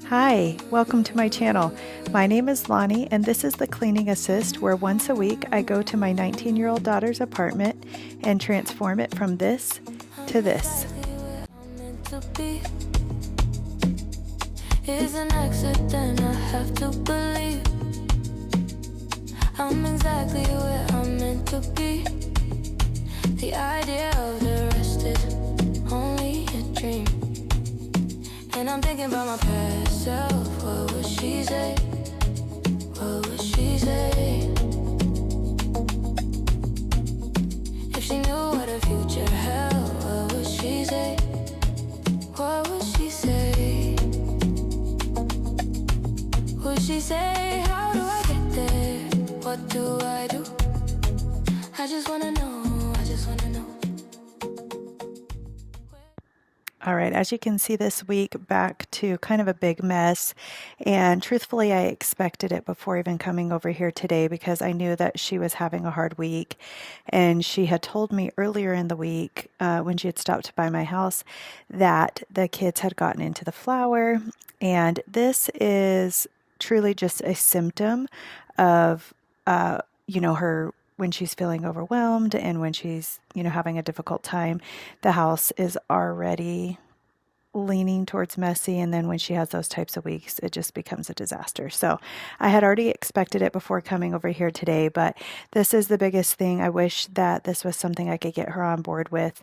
Hi, welcome to my channel. My name is Lonnie and this is the Cleaning Assist, where once a week I go to my 19-year-old daughter's apartment and transform it from this to this. Is an accident, I have to believe I'm exactly where I'm meant to be. The idea of the rest is only a dream. And I'm thinking about my past self. What would she say? What would she say? If she knew what a future held, what would she say? What would she say? Would she say, how do I get there? What do I do? I just wanna know, I just wanna know. All right, as you can see this week, back to kind of a big mess. And truthfully, I expected it before even coming over here today because I knew that she was having a hard week. And she had told me earlier in the week when she had stopped by my house that the kids had gotten into the flour. And this is truly just a symptom of, her when she's feeling overwhelmed and when she's, having a difficult time. The house is already leaning towards messy, and then when she has those types of weeks, it just becomes a disaster. So I had already expected it before coming over here today, but this is the biggest thing. I wish that this was something I could get her on board with,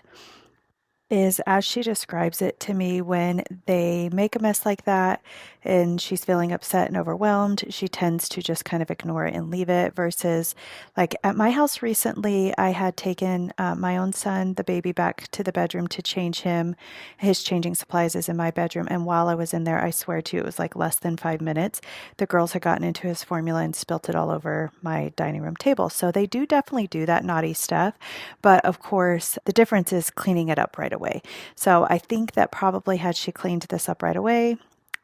is as she describes it to me, when they make a mess like that and she's feeling upset and overwhelmed, she tends to just kind of ignore it and leave it, versus like at my house recently, I had taken my own son, the baby, back to the bedroom to change him. His changing supplies is in my bedroom, and while I was in there, I swear to you, it was like less than 5 minutes, the girls had gotten into his formula and spilt it all over my dining room table. So they do definitely do that naughty stuff, but of course the difference is cleaning it up right away. So I think that probably had she cleaned this up right away,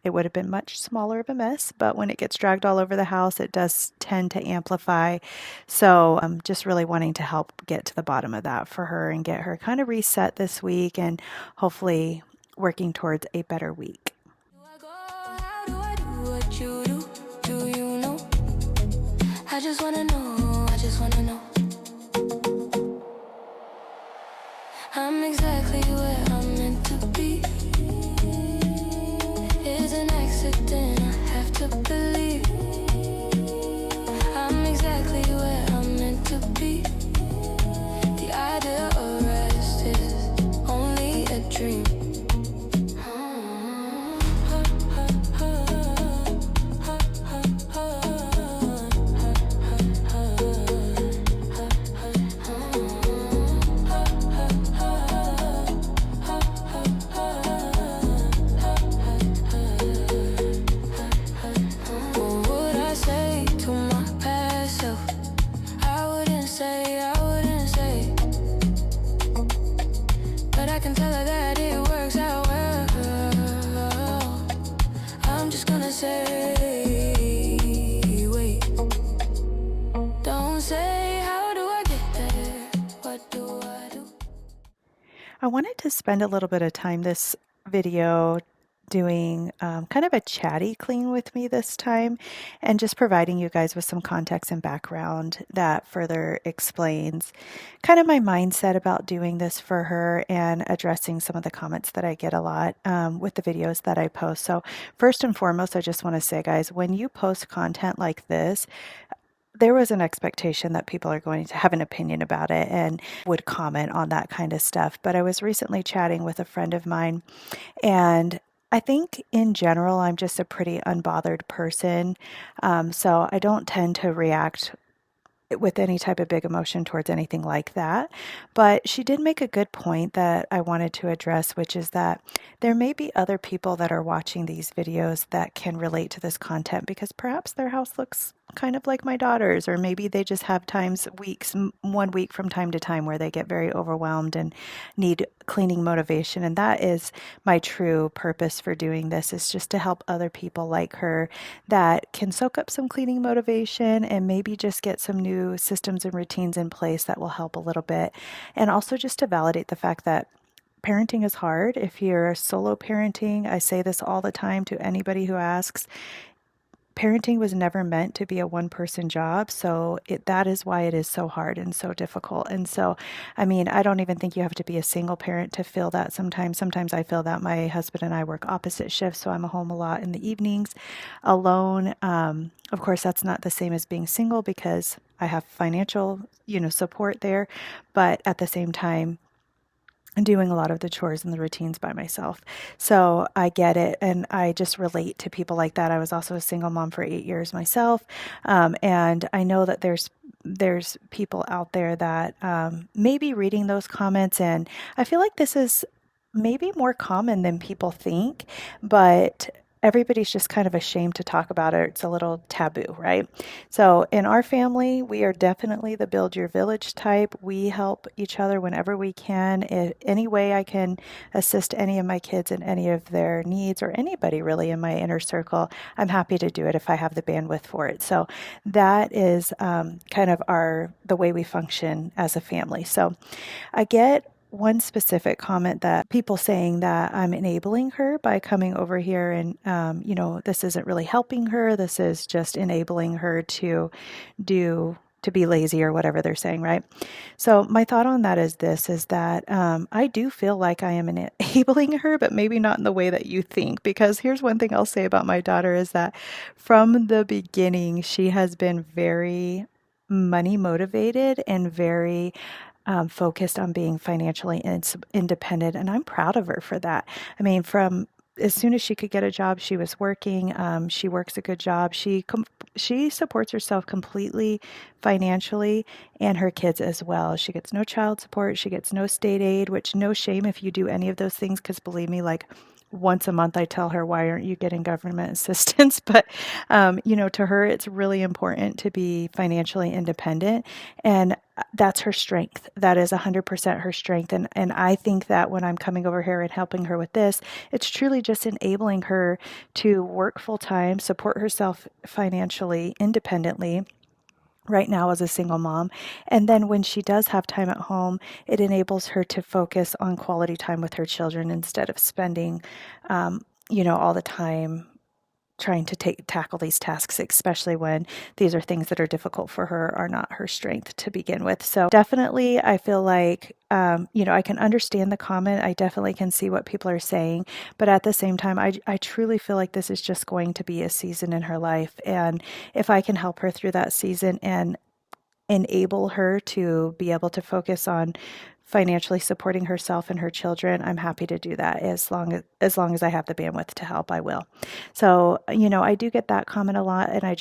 it would have been much smaller of a mess, but when it gets dragged all over the house, it does tend to amplify. So I'm just really wanting to help get to the bottom of that for her and get her kind of reset this week and hopefully working towards a better week. How do I do what you do? Do you know? I just wanna know, I just wanna know. I'm exactly where I'm meant to be. It's an accident, I have to believe I'm exactly where I'm meant to be. The idea of rest is only a dream. I wanted to spend a little bit of time this video doing kind of a chatty clean with me this time, and just providing you guys with some context and background that further explains kind of my mindset about doing this for her and addressing some of the comments that I get a lot with the videos that I post. So first and foremost, I just want to say, guys, when you post content like this, there was an expectation that people are going to have an opinion about it and would comment on that kind of stuff. But I was recently chatting with a friend of mine, and I think in general, I'm just a pretty unbothered person. So I don't tend to react with any type of big emotion towards anything like that. But she did make a good point that I wanted to address, which is that there may be other people that are watching these videos that can relate to this content because perhaps their house looks kind of like my daughter's, or maybe they just have weeks, 1 week from time to time where they get very overwhelmed and need cleaning motivation. And that is my true purpose for doing this, is just to help other people like her that can soak up some cleaning motivation and maybe just get some new systems and routines in place that will help a little bit. And also just to validate the fact that parenting is hard. If you're solo parenting, I say this all the time to anybody who asks, parenting was never meant to be a one person job. So that is why it is so hard and so difficult. And so, I mean, I don't even think you have to be a single parent to feel that sometimes. Sometimes I feel that my husband and I work opposite shifts. So I'm home a lot in the evenings alone. Of course, that's not the same as being single because I have financial, support there. But at the same time, doing a lot of the chores and the routines by myself. So I get it. And I just relate to people like that. I was also a single mom for 8 years myself. And I know that there's people out there that may be reading those comments. And I feel like this is maybe more common than people think, but everybody's just kind of ashamed to talk about it. It's a little taboo, right? So in our family, we are definitely the build your village type. We help each other whenever we can. In any way I can assist any of my kids in any of their needs or anybody really in my inner circle, I'm happy to do it if I have the bandwidth for it. So that is kind of the way we function as a family. So I get one specific comment that people saying that I'm enabling her by coming over here and, this isn't really helping her. This is just enabling her to be lazy or whatever they're saying, right? So my thought on that is this, is that I do feel like I am enabling her, but maybe not in the way that you think. Because here's one thing I'll say about my daughter is that from the beginning, she has been very money motivated and very focused on being financially independent, and I'm proud of her for that. I mean, from as soon as she could get a job, she was working. She works a good job. She supports herself completely financially and her kids as well. She gets no child support. She gets no state aid, which no shame if you do any of those things, because believe me, like once a month I tell her, why aren't you getting government assistance? But, to her, it's really important to be financially independent. And that's her strength. That is 100% her strength. And I think that when I'm coming over here and helping her with this, it's truly just enabling her to work full time, support herself financially independently right now as a single mom. And then when she does have time at home, it enables her to focus on quality time with her children instead of spending, all the time trying to tackle these tasks, especially when these are things that are difficult for her, are not her strength to begin with. So definitely, I feel like, I can understand the comment. I definitely can see what people are saying. But at the same time, I truly feel like this is just going to be a season in her life. And if I can help her through that season and enable her to be able to focus on financially supporting herself and her children, I'm happy to do that. As long as I have the bandwidth to help, I will. So, I do get that comment a lot, and I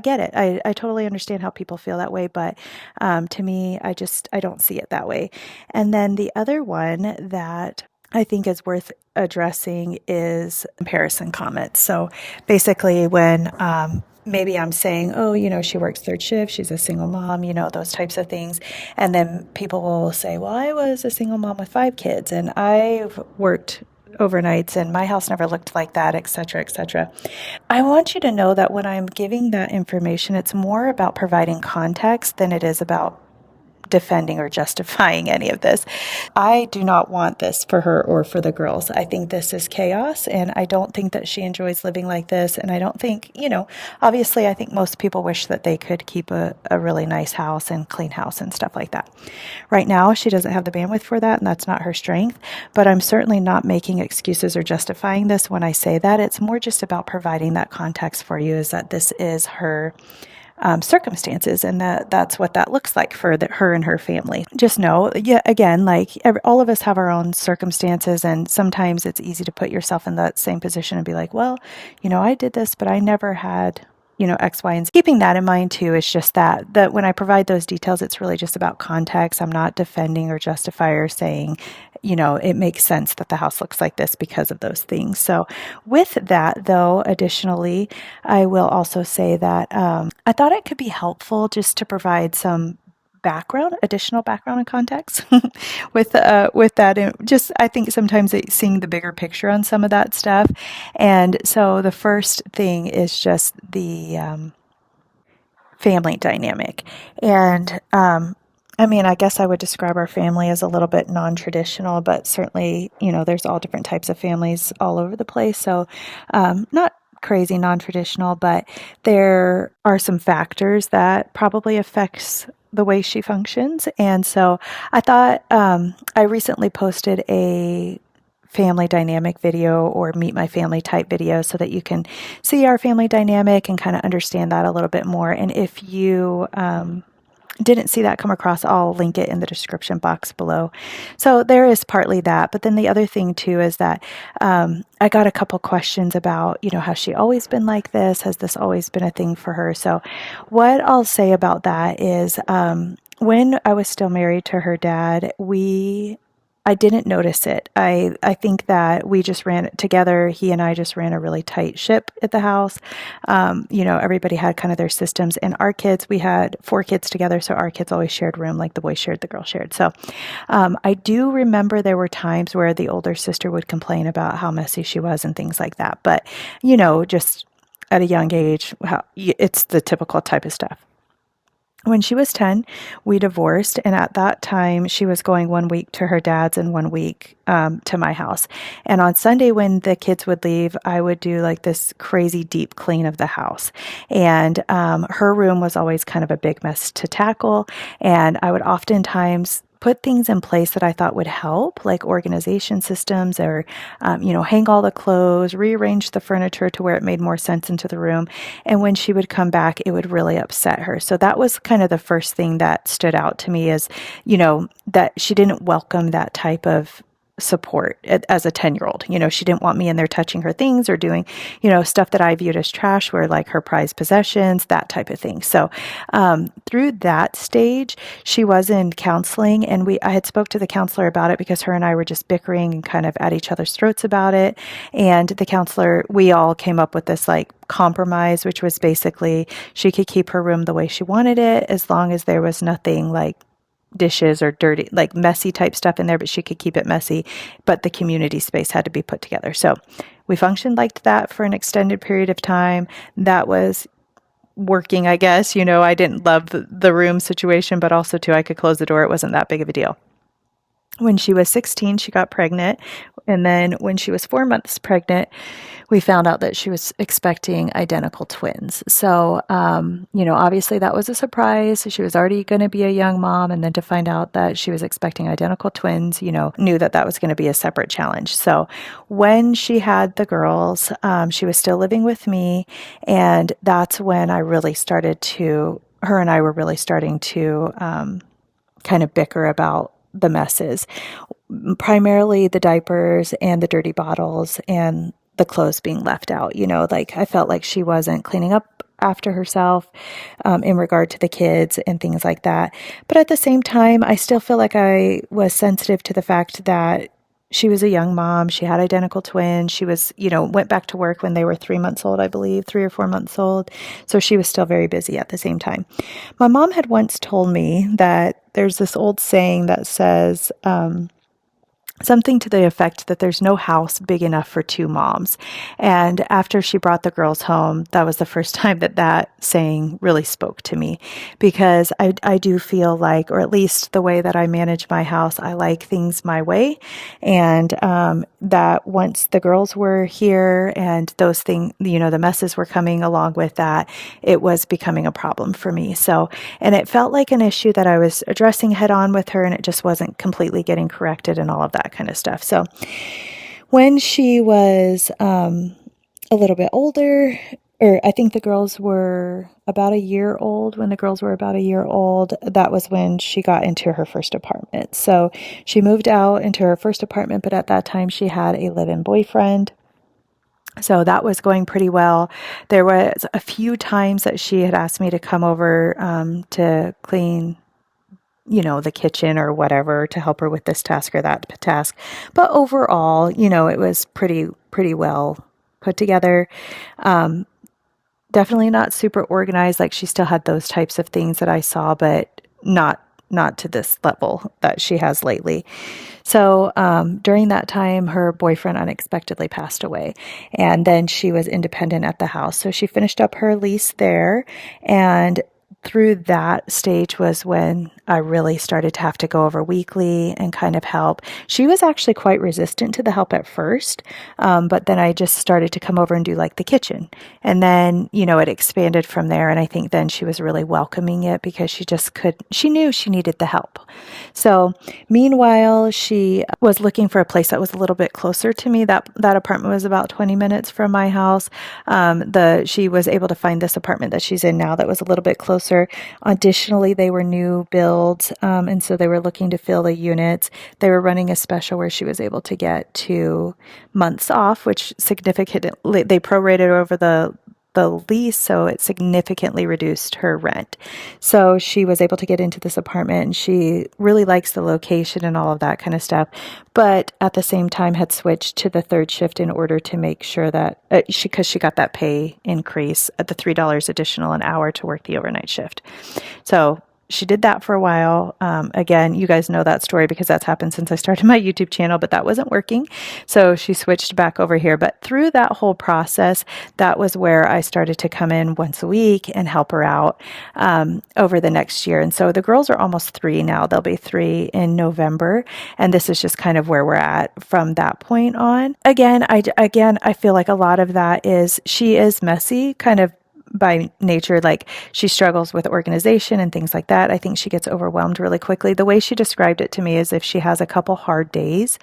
get it. I totally understand how people feel that way, but to me, I don't see it that way. And then the other one that I think is worth addressing is comparison comments. So basically, when maybe I'm saying, oh, she works third shift, she's a single mom, those types of things. And then people will say, well, I was a single mom with 5 kids and I've worked overnights and my house never looked like that, et cetera, et cetera. I want you to know that when I'm giving that information, it's more about providing context than it is about defending or justifying any of this. I do not want this for her or for the girls. I think this is chaos, and I don't think that she enjoys living like this. And I don't think, obviously, I think most people wish that they could keep a really nice house and clean house and stuff like that. Right now, she doesn't have the bandwidth for that, and that's not her strength. But I'm certainly not making excuses or justifying this when I say that. It's more just about providing that context for you, is that this is her circumstances, and that's what that looks like for her and her family. Just know, yeah, again, like all of us have our own circumstances, and sometimes it's easy to put yourself in that same position and be like, well, I did this, but I never had X, Y, and Z. Keeping that in mind too is just that when I provide those details, it's really just about context. I'm not defending or justifying or saying, it makes sense that the house looks like this because of those things. So with that, though, additionally, I will also say that I thought it could be helpful just to provide some additional background and context with that. And just, I think sometimes seeing the bigger picture on some of that stuff. And so the first thing is just the family dynamic. And I mean, I guess I would describe our family as a little bit non-traditional, but certainly, there's all different types of families all over the place. So, not crazy non-traditional, but there are some factors that probably affects the way she functions. And so I thought I recently posted a family dynamic video or meet my family type video so that you can see our family dynamic and kind of understand that a little bit more. And if you didn't see that come across, I'll link it in the description box below. So there is partly that, but then the other thing too is that I got a couple questions about, has she always been like this? Has this always been a thing for her? So what I'll say about that is when I was still married to her dad, I didn't notice it. I think that we just ran it together. He and I just ran a really tight ship at the house. Everybody had kind of their systems. And our kids, we had 4 kids together, so our kids always shared room, like the boys shared, the girls shared. So I do remember there were times where the older sister would complain about how messy she was and things like that. But, just at a young age, it's the typical type of stuff. When she was 10, we divorced, and at that time, she was going 1 week to her dad's and 1 week to my house. And on Sunday, when the kids would leave, I would do like this crazy deep clean of the house. And her room was always kind of a big mess to tackle, and I would oftentimes put things in place that I thought would help, like organization systems or, hang all the clothes, rearrange the furniture to where it made more sense into the room. And when she would come back, it would really upset her. So that was kind of the first thing that stood out to me is, that she didn't welcome that type of support as a 10-year-old. She didn't want me in there touching her things or doing, stuff that I viewed as trash, were like her prized possessions, that type of thing. So through that stage, she was in counseling, and I had spoke to the counselor about it because her and I were just bickering and kind of at each other's throats about it. And the counselor, we all came up with this like compromise, which was basically she could keep her room the way she wanted it as long as there was nothing like dishes or dirty, like messy type stuff in there, but she could keep it messy, but the community space had to be put together. So we functioned like that for an extended period of time. That was working, I guess. I didn't love the room situation, but also too, I could close the door. It wasn't that big of a deal. When she was 16, she got pregnant. And then when she was 4 months pregnant, we found out that she was expecting identical twins. So, obviously that was a surprise. She was already going to be a young mom. And then to find out that she was expecting identical twins, knew that that was going to be a separate challenge. So when she had the girls, she was still living with me. And that's when her and I were really starting to kind of bicker about the messes, primarily the diapers and the dirty bottles and the clothes being left out. Like I felt like she wasn't cleaning up after herself in regard to the kids and things like that. But at the same time, I still feel like I was sensitive to the fact that she was a young mom. She had identical twins. She was, went back to work when they were 3 months old, I believe, 3 or 4 months old. So she was still very busy at the same time. My mom had once told me that there's this old saying that says, something to the effect that there's no house big enough for 2 moms. And after she brought the girls home, that was the first time that saying really spoke to me, because I do feel like, or at least the way that I manage my house, I like things my way. And that once the girls were here and those things, the messes were coming along with that, it was becoming a problem for me. So, and it felt like an issue that I was addressing head on with her, and it just wasn't completely getting corrected and all of that kind of stuff. So when she was a little bit older, or I think the girls were about a year old, when the girls were about a year old, that was when she got into her first apartment. So she moved out into her first apartment, but at that time she had a live-in boyfriend. So that was going pretty well. There was a few times that she had asked me to come over to clean the kitchen or whatever, to help her with this task or that task. But overall, it was pretty well put together. Definitely not super organized. Like she still had those types of things that I saw, but not to this level that she has lately. So during that time, her boyfriend unexpectedly passed away, and then she was independent at the house. So she finished up her lease there, and through that stage was when I really started to have to go over weekly and kind of help. She was actually quite resistant to the help at first, but then I just started to come over and do like the kitchen. And then, it expanded from there. And I think then she was really welcoming it because she knew she needed the help. So meanwhile, she was looking for a place that was a little bit closer to me. That apartment was about 20 minutes from my house. She was able to find this apartment that she's in now that was a little bit closer. Additionally, they were new builds, and so they were looking to fill the units. They were running a special where she was able to get 2 months off, which significantly they prorated over the lease, so it significantly reduced her rent. So she was able to get into this apartment, and she really likes the location and all of that kind of stuff, but at the same time had switched to the third shift in order to make sure that because she got that pay increase at the $3 additional an hour to work the overnight shift. So she did that for a while. Again, you guys know that story because that's happened since I started my YouTube channel, but that wasn't working. So she switched back over here. But through that whole process, that was where I started to come in once a week and help her out over the next year. And so the girls are almost 3 now. They'll be 3 in November. And this is just kind of where we're at from that point on. Again, I feel like a lot of that is she is messy, kind of by nature. Like, she struggles with organization and things like that. I think she gets overwhelmed really quickly. The way she described it to me is if she has a couple hard days,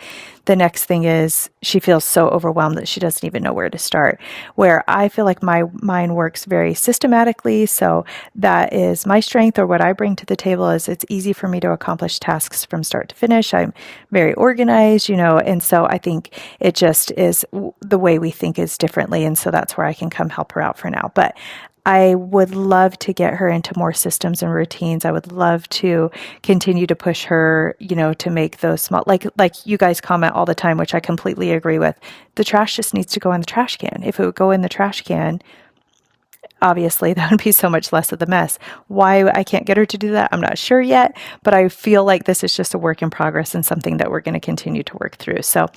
the next thing is she feels so overwhelmed that she doesn't even know where to start. Where I feel like my mind works very systematically. So that is my strength, or what I bring to the table is it's easy for me to accomplish tasks from start to finish. I'm very organized, and so I think it just is the way we think is differently. And so that's where I can come help her out for now. But I would love to get her into more systems and routines. I would love to continue to push her, to make those small, like you guys comment all the time, which I completely agree with. The trash just needs to go in the trash can. If it would go in the trash can, obviously that would be so much less of the mess. Why I can't get her to do that, I'm not sure yet, but I feel like this is just a work in progress and something that we're going to continue to work through. So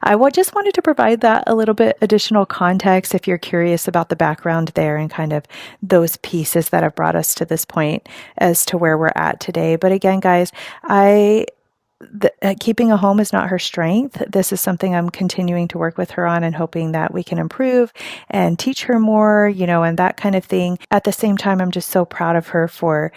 I just wanted to provide that a little bit additional context if you're curious about the background there and kind of those pieces that have brought us to this point as to where we're at today. But again, guys, keeping a home is not her strength. This is something I'm continuing to work with her on and hoping that we can improve and teach her more, and that kind of thing. At the same time, I'm just so proud of her for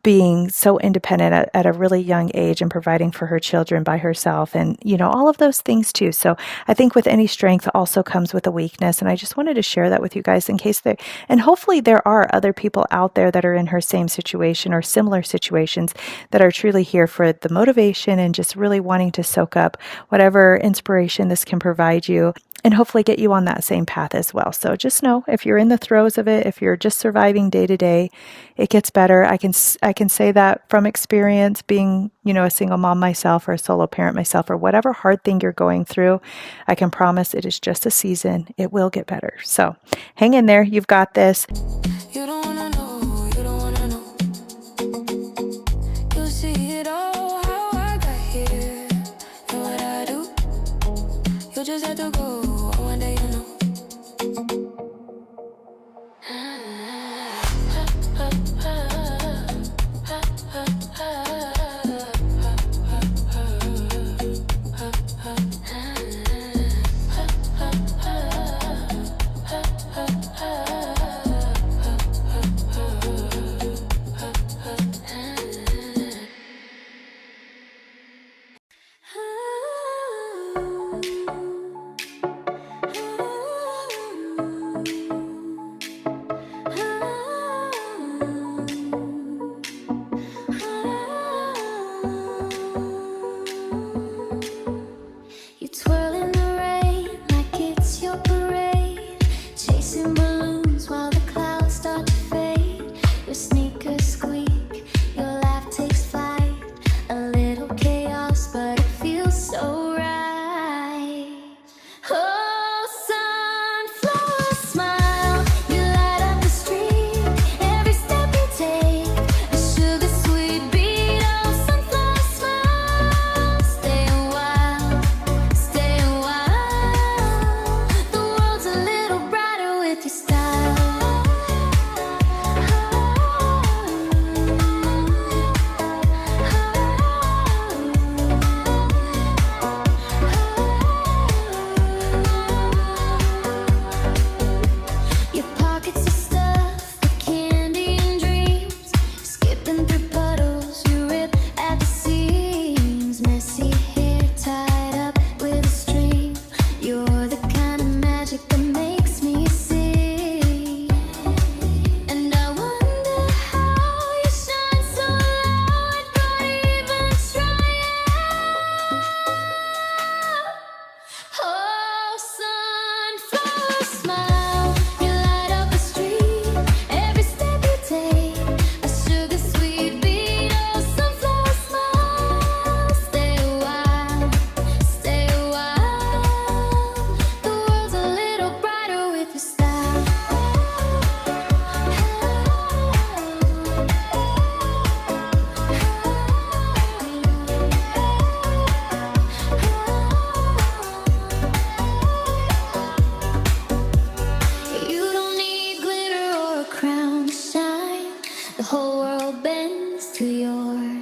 being so independent at a really young age and providing for her children by herself and, all of those things too. So I think with any strength also comes with a weakness. And I just wanted to share that with you guys in case and hopefully there are other people out there that are in her same situation or similar situations that are truly here for the motivation and just really wanting to soak up whatever inspiration this can provide you and hopefully get you on that same path as well. So just know if you're in the throes of it, if you're just surviving day to day, it gets better. I can say that from experience, being, a single mom myself or a solo parent myself or whatever hard thing you're going through, I can promise it is just a season. It will get better. So hang in there. You've got this. You don't wanna know, you don't wanna know. You see it all, how I got here and what I do. You just have to go. One day you know.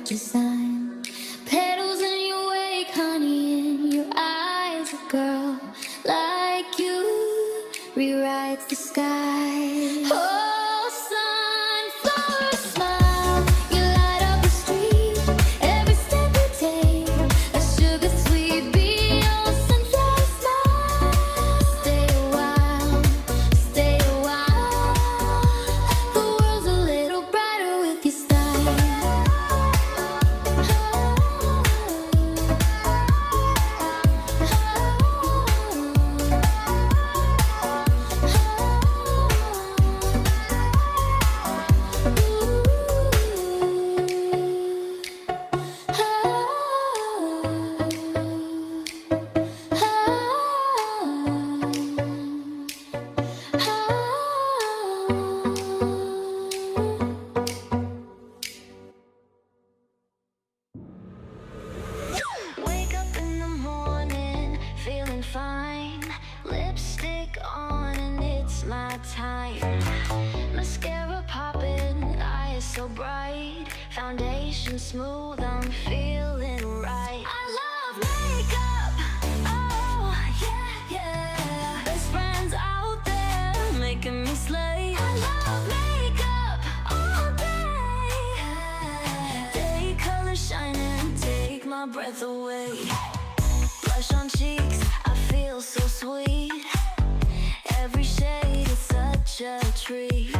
design. Petals in your wake, honey, in your eyes. A girl like you rewrites the sky. Oh, sunflower smile, you light up the street. Every step you take, a sugar sweet beat. Oh, sunflower smile, stay a while, stay a while. The world's a little brighter with your style. Wake up in the morning, feeling fine. Lipstick on and it's my time. Mascara popping, eyes so bright. Foundation smooth, I'm feeling right. I love makeup, oh yeah, yeah. Best friends out there making me slay. I love makeup all day. Day color shining, take my breath away. Blush on cheeks, I feel so sweet. Every shade is such a treat.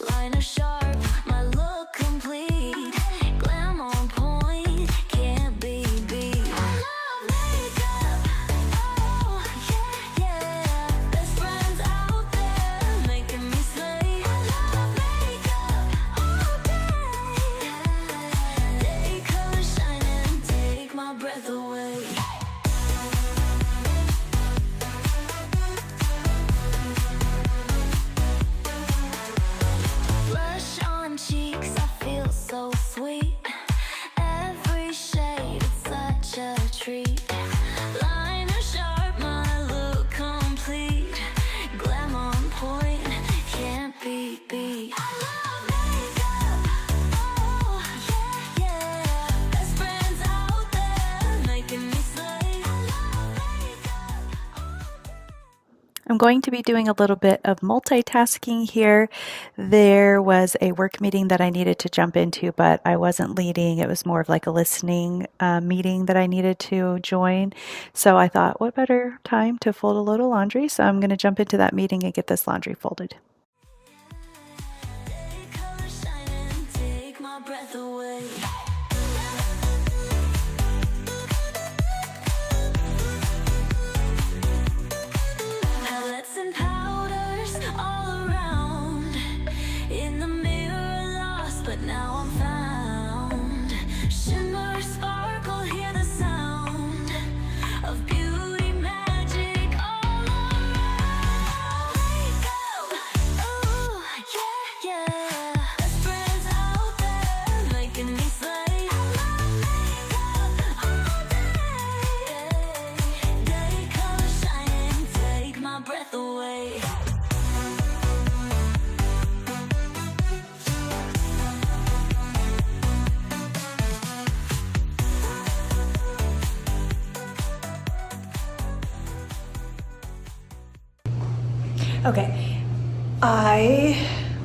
Liner sharp, my look complete. Glam on point, can't be beat. I love makeup, oh yeah, yeah. Best friends out there making me slay. I love makeup all day. Day color shining, take my breath away. Blush on cheeks, I feel so sweet. Every shade, it's such a treat. Liner sharp, my look complete. Glam on point, can't be beat. I love makeup, oh yeah, yeah. Best friends out there making me slay. I love makeup. I'm going to be doing a little bit of multitasking here. There was a work meeting that I needed to jump into, but I wasn't leading. It was more of like a listening meeting that I needed to join. So I thought, what better time to fold a load of laundry? So I'm going to jump into that meeting and get this laundry folded. Day color shining, take my breath away. Palettes and powders all around. In the mirror, lost, but now I'm found. Shimmer, sparkle, hear the sound of beauty magic all around. Makeup, oh yeah, yeah. Best friends out there making me slay. I love makeup all day. Day color shining, take my breath away. Okay, I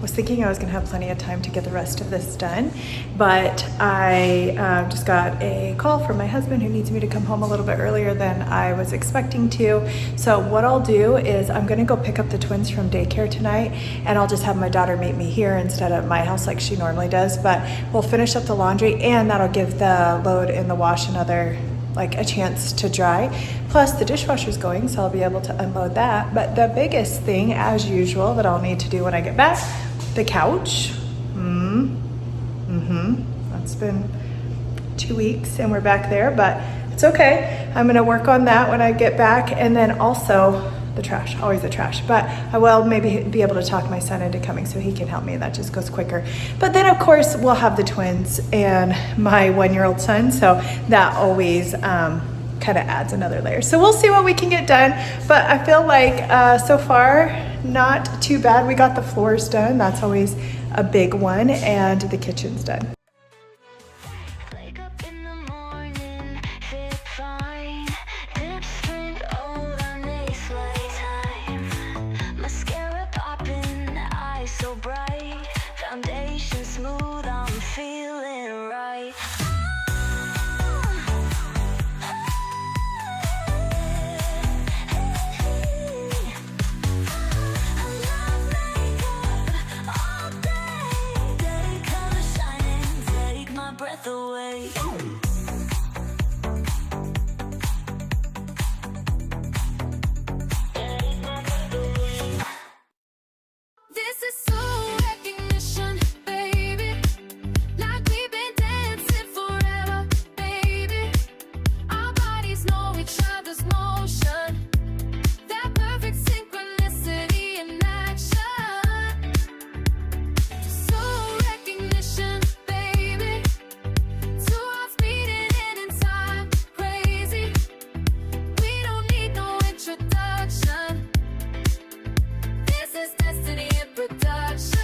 was thinking I was going to have plenty of time to get the rest of this done, but I just got a call from my husband who needs me to come home a little bit earlier than I was expecting to. So what I'll do is I'm going to go pick up the twins from daycare tonight, and I'll just have my daughter meet me here instead of my house like she normally does. But we'll finish up the laundry, and that'll give the load in the wash another like a chance to dry. Plus the dishwasher's going, so I'll be able to unload that. But the biggest thing, as usual, that I'll need to do when I get back, the couch. That's been 2 weeks and we're back there, but it's okay. I'm gonna work on that when I get back. And then also the trash, always the trash. But I will maybe be able to talk my son into coming so he can help me. That just goes quicker. But then of course we'll have the twins and my 1-year-old son. So that always kind of adds another layer. So we'll see what we can get done. But I feel like so far, not too bad. We got the floors done. That's always a big one. And the kitchen's done. breath away. This is soul recognition, baby. Like we've been dancing forever, baby. Our bodies know each other's motion. That perfect synchronicity in action. Soul recognition, baby. Two hearts beating in time, crazy. We don't need no introduction. This is destiny in production.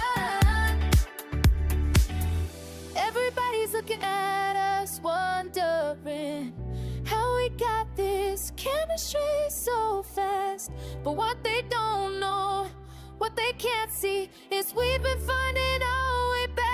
Everybody's looking at us, wondering how we got this chemistry so fast. But what they don't know, what they can't see, is we've been finding our way back.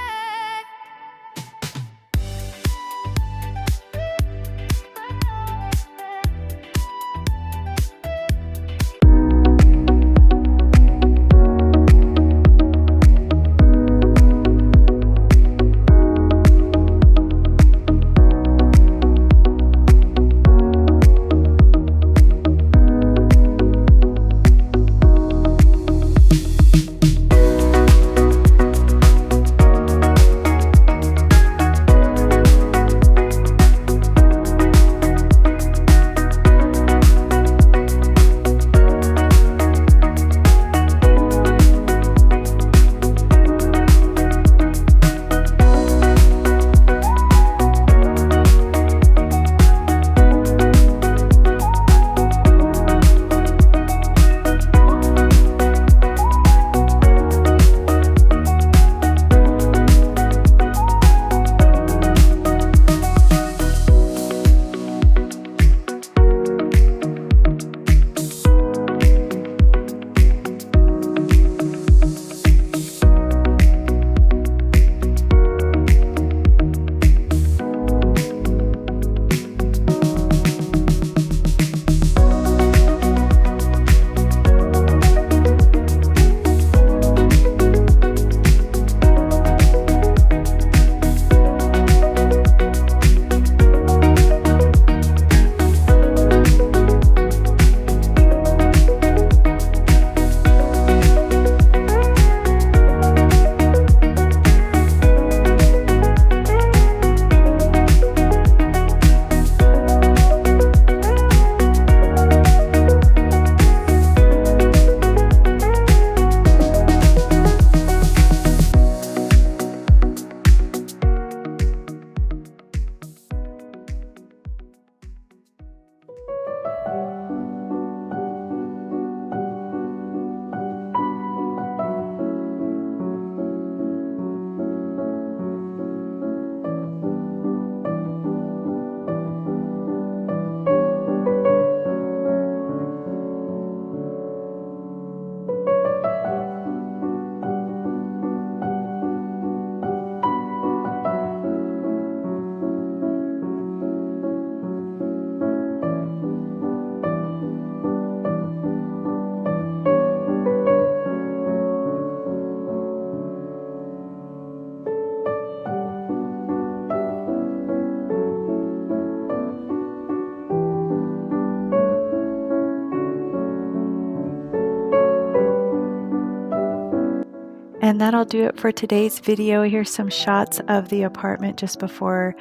And that'll do it for today's video. Here's some shots of the apartment just before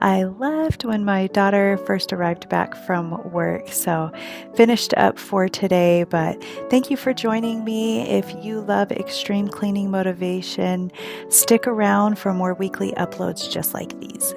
I left when my daughter first arrived back from work. So finished up for today, but thank you for joining me. If you love extreme cleaning motivation, stick around for more weekly uploads just like these.